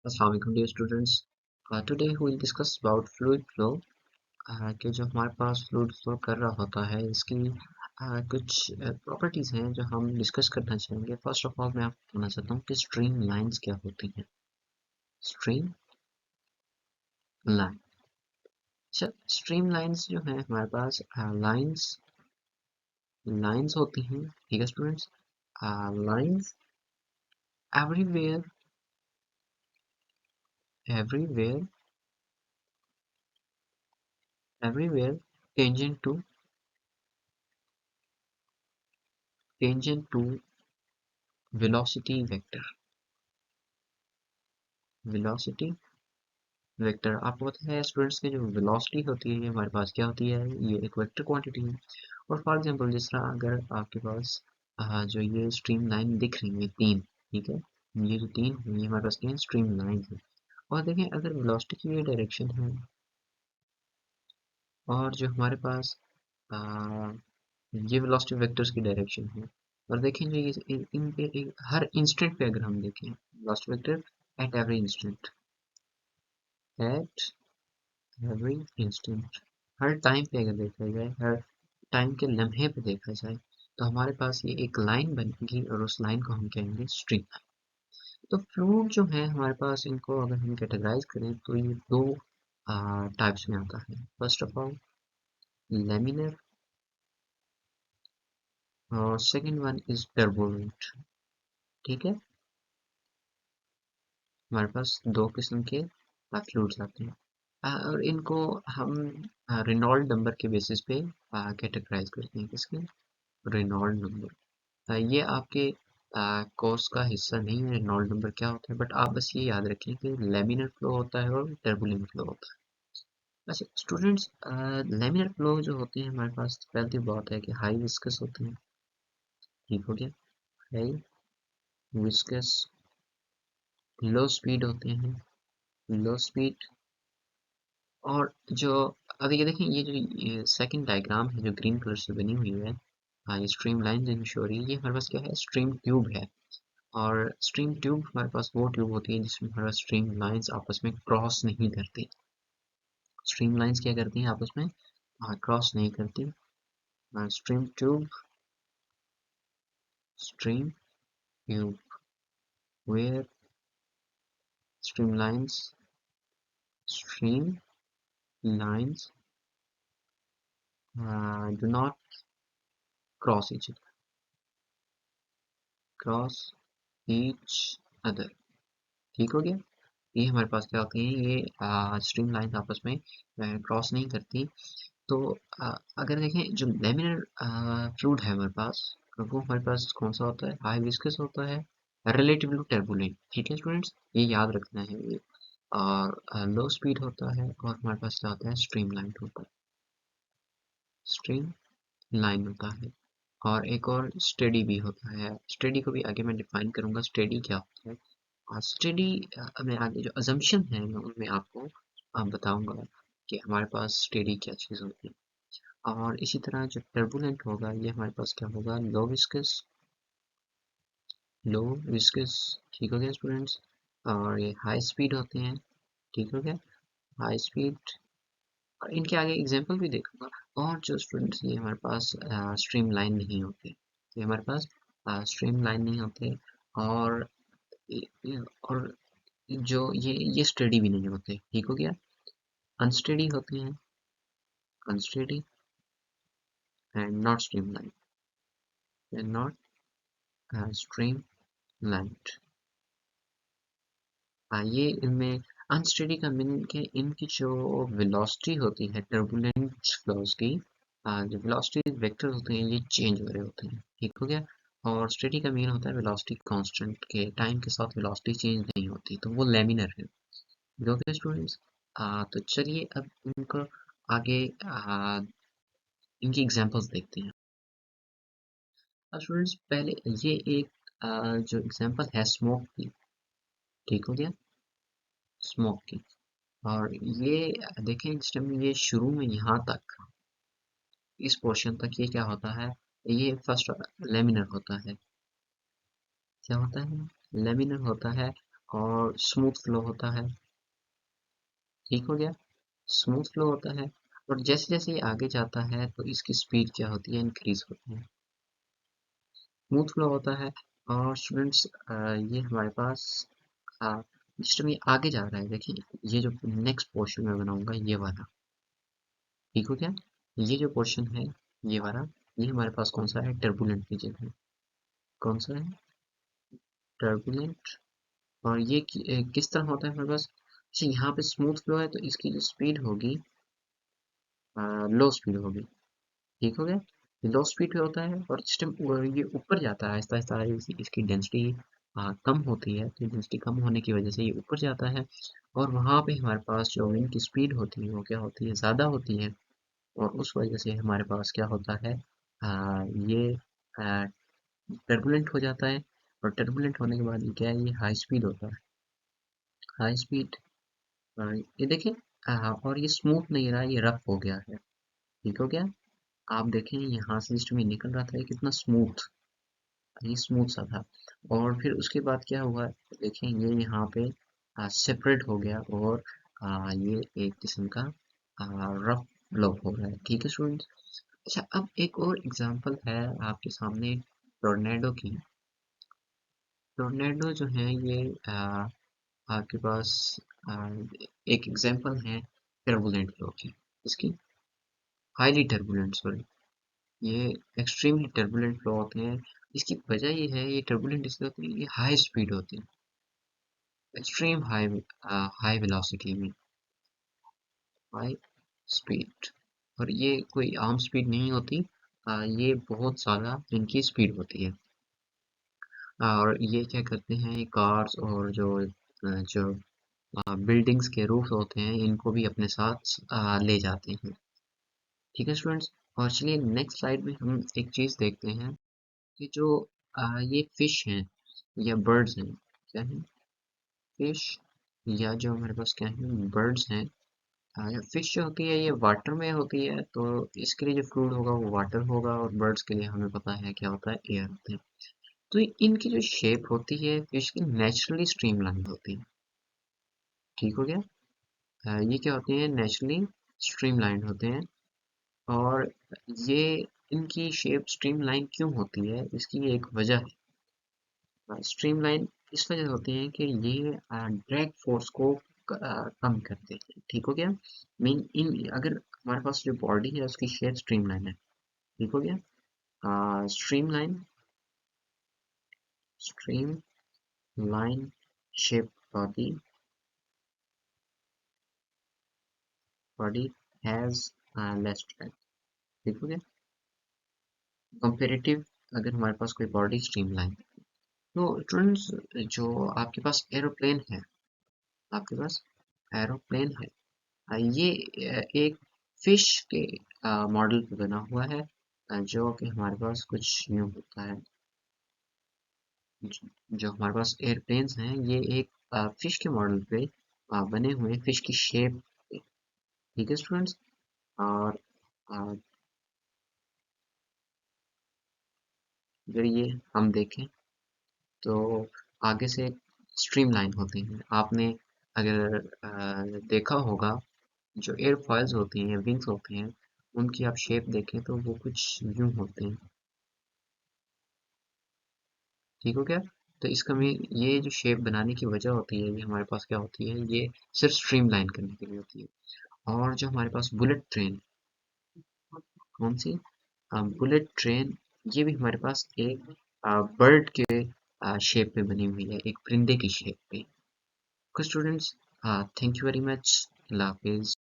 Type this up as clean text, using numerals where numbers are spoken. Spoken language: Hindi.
Assalamu alaikum dear students. Today we will discuss about fluid flow कि जो हमारे पास fluid flow कर रहा होता है इसकी कुछ प्रॉपर्टीज़ हैं जो हम डिस्कस करना चाहेंगे। फर्स्ट ऑफ ऑल मैं आपको बताना चाहता हूँ कि स्ट्रीम लाइंस क्या होती हैं। स्ट्रीम लाइन, अच्छा स्ट्रीम लाइंस जो है हमारे पास लाइंस लाइंस होती हैं, ठीक है students. Lines everywhere everywhere everywhere tangent to velocity velocity vector. आपको पता है स्टूडेंट्स की जो वेलोसिटी होती है ये हमारे पास क्या होती है, ये एक वेक्टर क्वांटिटी है। और फॉर एग्जांपल जिस तरह अगर आपके पास जो ये स्ट्रीम लाइन दिख रही है तीन, ठीक है, ये जो तीन है ये हमारे पास क्या है, स्ट्रीम लाइन है। और देखें अगर वेलोसिटी की ये डायरेक्शन है और जो हमारे पास आ, ये वेलोसिटी वेक्टर्स की डायरेक्शन है, और देखें जो ये इनके हर इंस्टेंट पे अगर हम देखें velocity vector at every instant, at every instant, her time पे अगर देखा जाए, हर टाइम के लम्हे पे देखा जाए, तो हमारे पास ये एक लाइन बनेगी और उस लाइन को हम कहेंगे स्ट्रीम लाइन। तो फ्लूइड जो है हमारे पास, इनको अगर हम कैटेगराइज करें तो ये दो टाइप्स में आता है। फर्स्ट ऑफ ऑल लेमिनर और सेकंड वन इज टर्बुलेंट, ठीक है। हमारे पास दो किस्म के फ्लूइड्स आते हैं और इनको हम रेनॉल्ड नंबर के बेसिस पे कैटेगराइज करते हैं। किसके? Reynold number. ये आपके कोर्स का हिस्सा नहीं है रेनॉल्ड नंबर क्या होता है, बट आप बस ये याद रखें कि लेमिनर फ्लो होता है और टर्बुलेंट फ्लो होता है। अच्छा स्टूडेंट्स, लेमिनर फ्लो जो होते हैं हमारे पास, पहली बात है कि हाई विस्कस होते हैं, ठीक हो गया। हाई विस्कस, लो स्पीड होते हैं, लो स्पीड। और जो अब ये देखें, ये जो सेकंड डायग्राम है जो ग्रीन कलर से बनी हुई है, हाँ ये स्ट्रीम लाइन जो शो हो रही है, ये हमारे पास क्या है, स्ट्रीम ट्यूब है। और स्ट्रीम ट्यूब हमारे पास वो ट्यूब होती है जिसमें हमारा स्ट्रीम लाइंस आपस में क्रॉस नहीं करती। स्ट्रीम लाइंस क्या करती हैं आपस में, क्रॉस नहीं करती। Stream tube, stream tube where stream lines stream lines do not cross each other, ठीक हो गया। ये हमारे पास क्या होती हैं, ये स्ट्रीम लाइंस आपस में क्रॉस नहीं करती। तो अगर देखें जो लेमिनर फ्लूइड है हमारे पास, वो हमारे पास कौन सा होता है, हाई विस्कस होता है, रिलेटिव टू टर्बुलेंट, ठीक है स्टूडेंट्स, ये याद रखना है ये। और लो स्पीड होता है और हमारे पास क्या होता है, स्ट्रीम लाइन होता है, स्ट्रीम लाइन होता है। और एक और स्टेडी भी होता है, स्टेडी को भी आगे मैं डिफाइन करूंगा स्टेडी क्या होता है। स्टेडी में आगे जो अजम्पशन है मैं उनमें आपको बताऊंगा कि हमारे पास स्टेडी क्या चीज़ होती है। और इसी तरह जो टर्बुलेंट होगा ये हमारे पास क्या होगा, लो विस्कस, ठीक हो गया स्टूडेंट्स। और ये हाई स्पीड होते हैं, ठीक हो गया, हाई स्पीड। और इनके आगे एग्जांपल भी देखूंगा। और जो स्टूडेंट्स ये हमारे पास स्ट्रीम लाइन नहीं होते, ये हमारे पास स्ट्रीम लाइन नहीं होते। और और जो ये स्टडी भी नहीं होते, ठीक हो गया। अनस्टडी होते हैं, unsteady and not stream line, and not stream line. ये इनमें अनस्टेडी का मीनिंग है इनकी जो वेलोसिटी होती है टर्बुलेंट फ्लोज की, जो वेलोसिटी वेक्टर होते हैं ये चेंज हो रहे होते हैं, ठीक हो गया। और स्टेडी का मीन होता है वेलोसिटी कांस्टेंट के टाइम के साथ वेलोसिटी चेंज नहीं होती, तो वो लेमिनर है। ओके स्टूडेंट्स, तो चलिए अब इनको आगे इनकी एग्जांपल्स देखते हैं। अब स्टूडेंट्स पहले ये एक जो एग्जांपल है स्मोक की, ठीक हो गया, स्मोक की। और ये देखें जिस टाइम ये शुरू में यहाँ तक, इस पोर्शन तक ये क्या होता है, ये फर्स्ट लेमिनर होता है, क्या होता है, लेमिनर होता है। और स्मूथ फ्लो होता है। ठीक हो गया, स्मूथ फ्लो होता है। और जैसे जैसे ये आगे जाता है तो इसकी स्पीड क्या होती है, इंक्रीज होती है। स्मूथ फ्लो होता है। और स्टूडेंट्स ये हमारे पास जिस टाइम ये आगे जा रहा है, देखिए ये जो नेक्स्ट पोर्शन में बनाऊंगा ये वाला, ठीक हो गया। ये जो पोर्शन है ये वाला, ये हमारे पास कौन सा है, टर्बुलेंट रीजन है। कौन सा है, टर्बुलेंट। और ये किस तरह होता है हमारे पास, अच्छा यहाँ पे स्मूथ फ्लो है तो इसकी जो स्पीड होगी लो स्पीड होगी। ठीक हो गया, ये लो स्पीड पे होता है और सिस्टम ये ऊपर जाता है आहिस्ता आहिस्ता, इसकी डेंसिटी कम होती है, तो डेंसिटी कम होने की वजह से ये ऊपर जाता है। और वहाँ पे हमारे पास जो विंड की स्पीड होती है वो क्या होती है, ज़्यादा होती है। और उस वजह से हमारे पास क्या होता है, ये टर्बुलेंट हो जाता है। और टर्बुलेंट होने के बाद ये क्या है, ये हाई स्पीड होता है। हाई स्पीड, ये देखिए, और ये स्मूथ नहीं रहा, ये रफ हो गया है। ठीक हो गया, आप देखें यहाँ से सिस्टम में निकल रहा था, ये कितना स्मूथ, ये स्मूथ सा था। और फिर उसके बाद क्या हुआ, देखें ये यहाँ पे सेपरेट हो गया और ये एक किस्म का रफ ब्लॉक हो रहा है। ठीक है स्टूडेंट्स। अच्छा, अब एक और एग्जांपल है आपके सामने टोर्नेडो की। टोर्नेडो जो है ये आपके पास आ, एक एग्जांपल है टर्बुलेंट फ्लो की, इसकी हाईली टर्बुलेंट, सॉरी, ये एक्सट्रीमली टर्बुलेंट फ्लो होते हैं। इसकी वजह ये है, ये टर्बुलेंट इसलिए होती है, ये हाई स्पीड होती है, एक्सट्रीम हाई, हाई वेलोसिटी में, हाई स्पीड। और ये कोई आम स्पीड नहीं होती, ये बहुत ज़्यादा इनकी स्पीड होती है। और ये क्या करते हैं, ये कार्स और जो बिल्डिंग्स के रूफ होते हैं इनको भी अपने साथ ले जाते हैं। ठीक है स्टूडेंट्स। और चलिए नेक्स्ट स्लाइड में हम एक चीज़ देखते हैं कि जो ये फिश हैं या बर्ड्स हैं, क्या है, फिश या जो हमारे पास क्या है, बर्ड्स हैं। फिश जो होती है ये वाटर में होती है, तो इसके लिए जो फूड होगा वो वाटर होगा, और बर्ड्स के लिए हमें पता है क्या होता है, एयर होते हैं। तो इनकी जो शेप होती है फिश की, नेचुरली स्ट्रीमलाइन होती है। ठीक हो गया, ये क्या होते हैं, नेचुरली स्ट्रीमलाइन होते हैं। और ये इनकी शेप स्ट्रीमलाइन क्यों होती है, इसकी एक वजह है। स्ट्रीमलाइन इस वजह से होती है कि ये ड्रैग फोर्स को कम करते हैं। ठीक हो गया, मीन इन अगर हमारे पास जो बॉडी है उसकी शेप स्ट्रीमलाइन है। ठीक हो गया, streamline, stream line shape body, body has less drag. ठीक हो गया, कंपेरेटिव, अगर हमारे पास कोई बॉडी स्ट्रीमलाइन। तो स्टूडेंट्स, जो आपके पास एरोप्लेन है, आपके पास एरोप्लेन है, ये एक फिश के मॉडल पे बना हुआ है, जो कि हमारे पास कुछ यूं होता है। जो हमारे पास एयरप्लेन्स हैं ये एक फिश के मॉडल पे बने हुए हैं, फिश की शेप पे। ठीक है स्टूडेंट्स। और अ, अगर ये हम देखें तो आगे से स्ट्रीमलाइन होते हैं। आपने अगर देखा होगा, जो एयरफॉइल्स होती हैं, विंग्स होते हैं, उनकी आप शेप देखें तो वो कुछ यूं होते हैं। ठीक हो गया, तो इसका में ये जो शेप बनाने की वजह होती है, ये हमारे पास क्या होती है, ये सिर्फ स्ट्रीमलाइन करने के लिए होती है। और जो हमारे पास बुलेट ट्रेन, कौन सी, बुलेट ट्रेन, ये भी हमारे पास एक बर्ड के शेप में बनी हुई है, एक परिंदे की शेप पे। Students, thank you very much, Allah Hafiz.